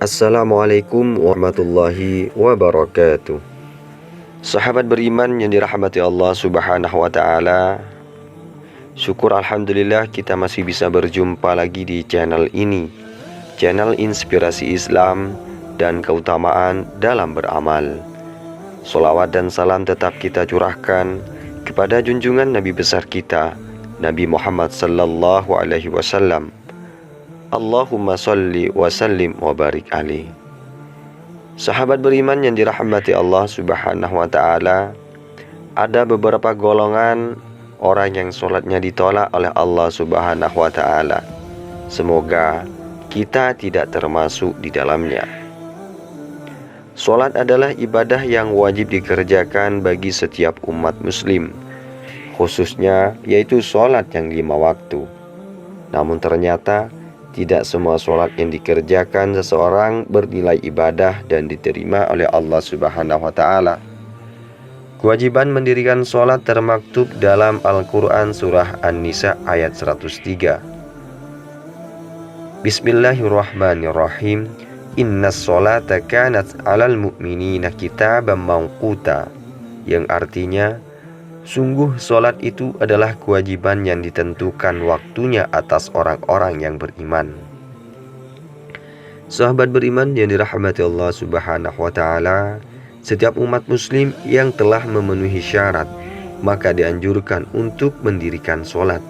Assalamualaikum warahmatullahi wabarakatuh. Sahabat beriman yang dirahmati Allah Subhanahu wa taala, syukur alhamdulillah kita masih bisa berjumpa lagi di channel ini, channel inspirasi Islam dan keutamaan dalam beramal. Sholawat dan salam tetap kita curahkan kepada junjungan Nabi besar kita, Nabi Muhammad sallallahu alaihi wasallam. Allahumma sholli wa sallim wa barik alaih. Sahabat beriman yang dirahmati Allah Subhanahu wa taala, ada beberapa golongan orang yang sholatnya ditolak oleh Allah Subhanahu wa taala. Semoga kita tidak termasuk di dalamnya. Sholat adalah ibadah yang wajib dikerjakan bagi setiap umat muslim, khususnya yaitu sholat yang 5 waktu. Namun ternyata tidak semua sholat yang dikerjakan seseorang bernilai ibadah dan diterima oleh Allah Subhanahu wa ta'ala. Kewajiban mendirikan sholat termaktub dalam Al-Quran surah An-Nisa ayat 103. Bismillahirrahmanirrahim. Innas sholata kanat alal mu'minina kitaban mawquta, yang artinya sungguh sholat itu adalah kewajiban yang ditentukan waktunya atas orang-orang yang beriman. Sahabat beriman yang dirahmati Allah Subhanahu wa ta'ala, setiap umat muslim yang telah memenuhi syarat, maka dianjurkan untuk mendirikan sholat.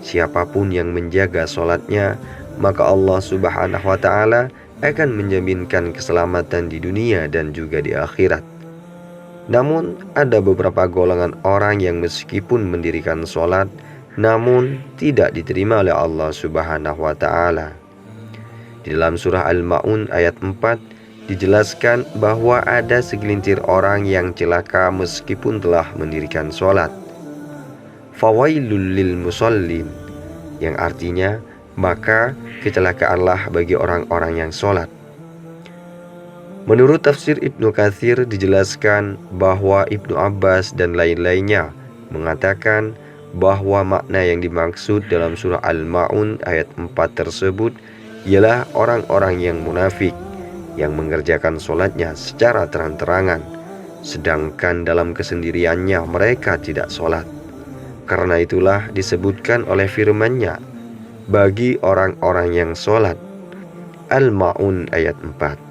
Siapapun yang menjaga sholatnya, maka Allah Subhanahu wa ta'ala akan menjaminkan keselamatan di dunia dan juga di akhirat. Namun ada beberapa golongan orang yang meskipun mendirikan sholat, namun tidak diterima oleh Allah Subhanahu wa ta'ala. Di dalam surah Al-Ma'un ayat 4 dijelaskan bahwa ada segelintir orang yang celaka meskipun telah mendirikan sholat. Fawailul lil musallin, yang artinya maka kecelakaanlah bagi orang-orang yang sholat. Menurut tafsir Ibnu Katsir dijelaskan bahwa Ibnu Abbas dan lain-lainnya mengatakan bahwa makna yang dimaksud dalam surah Al-Ma'un ayat 4 tersebut ialah orang-orang yang munafik yang mengerjakan sholatnya secara terang-terangan, sedangkan dalam kesendiriannya mereka tidak sholat. Karena itulah disebutkan oleh firman-Nya, bagi orang-orang yang sholat. Al-Ma'un ayat 4,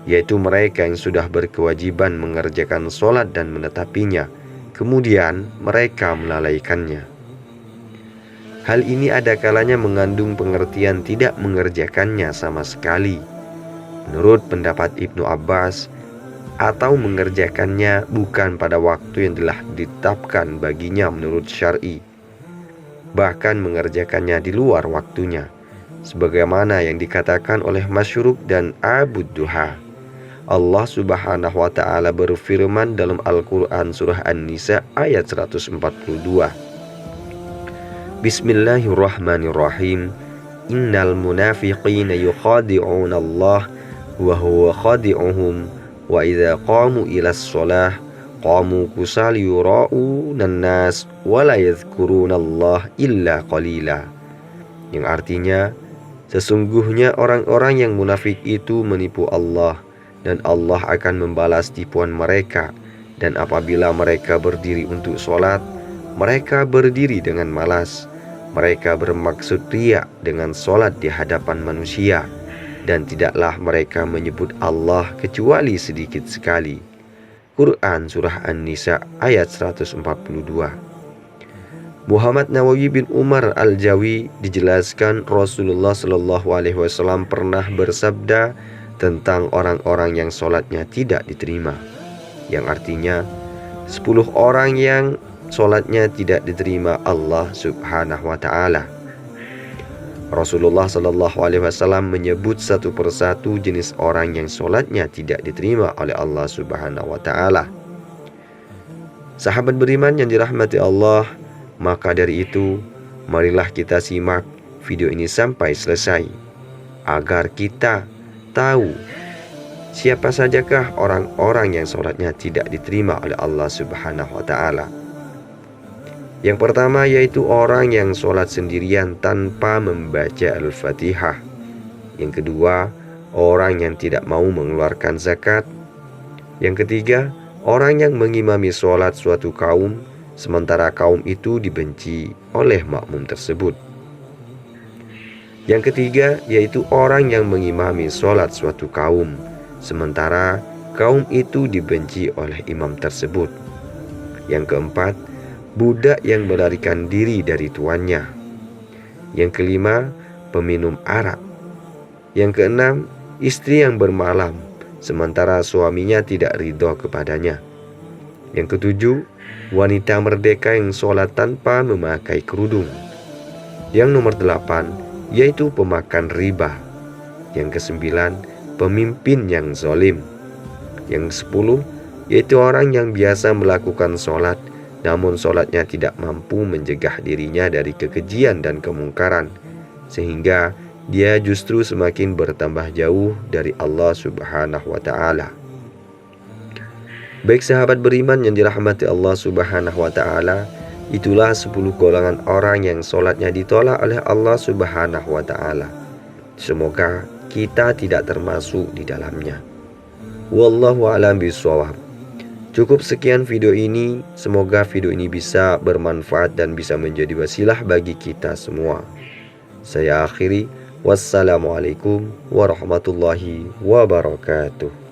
yaitu mereka yang sudah berkewajiban mengerjakan sholat dan menetapinya, kemudian mereka melalaikannya. Hal ini ada kalanya mengandung pengertian tidak mengerjakannya sama sekali, menurut pendapat Ibnu Abbas, atau mengerjakannya bukan pada waktu yang telah ditetapkan baginya menurut syar'i, bahkan mengerjakannya di luar waktunya, sebagaimana yang dikatakan oleh Masyruq dan Abu Duha. Allah Subhanahu wa ta'ala berfirman dalam Al-Quran surah An-Nisa ayat 142. Bismillahirrahmanirrahim. Innal munafiqina yukhadi'una Allah wa huwa khadi'uhum wa idza qamu ilas sholah qamu kusal yura'una nas wa la yadhkuruna Allah illa qalila, yang artinya sesungguhnya orang-orang yang munafik itu menipu Allah, dan Allah akan membalas tipuan mereka. Dan apabila mereka berdiri untuk sholat, mereka berdiri dengan malas. Mereka bermaksud riya dengan sholat di hadapan manusia, dan tidaklah mereka menyebut Allah kecuali sedikit sekali. Quran surah An-Nisa ayat 142. Muhammad Nawawi bin Umar Al-Jawi dijelaskan Rasulullah Shallallahu alaihi wasallam pernah bersabda tentang orang-orang yang sholatnya tidak diterima, yang artinya 10 orang yang sholatnya tidak diterima Allah Subhanahu wa ta'ala. Rasulullah Shallallahu alaihi wasallam menyebut satu persatu jenis orang yang sholatnya tidak diterima oleh Allah Subhanahu wa ta'ala. Sahabat beriman yang dirahmati Allah, maka dari itu marilah kita simak video ini sampai selesai agar kita tahu siapa sajakah orang-orang yang sholatnya tidak diterima oleh Allah Subhanahu wa ta'ala. Yang pertama yaitu orang yang sholat sendirian tanpa membaca Al-Fatihah. Yang kedua, orang yang tidak mau mengeluarkan zakat. Yang ketiga, orang yang mengimami sholat suatu kaum, sementara kaum itu dibenci oleh makmum tersebut. Yang ketiga, yaitu orang yang mengimami sholat suatu kaum, sementara kaum itu dibenci oleh imam tersebut. Yang keempat, budak yang melarikan diri dari tuannya. Yang kelima, peminum arak. Yang keenam, istri yang bermalam, sementara suaminya tidak ridho kepadanya. Yang ketujuh, wanita merdeka yang sholat tanpa memakai kerudung. Yang nomor 8, yaitu pemakan riba. Yang kesembilan, pemimpin yang zalim. Yang 10, yaitu orang yang biasa melakukan sholat, namun sholatnya tidak mampu mencegah dirinya dari kekejian dan kemungkaran, sehingga dia justru semakin bertambah jauh dari Allah Subhanahu wa Ta'ala. Baik sahabat beriman yang dirahmati Allah Subhanahu wa Ta'ala, itulah 10 golongan orang yang sholatnya ditolak oleh Allah Subhanahu wa Ta'ala. Semoga kita tidak termasuk di dalamnya. Wallahu a'lam bishawab. Cukup sekian video ini. Semoga video ini bisa bermanfaat dan bisa menjadi wasilah bagi kita semua. Saya akhiri. Wassalamualaikum warahmatullahi wabarakatuh.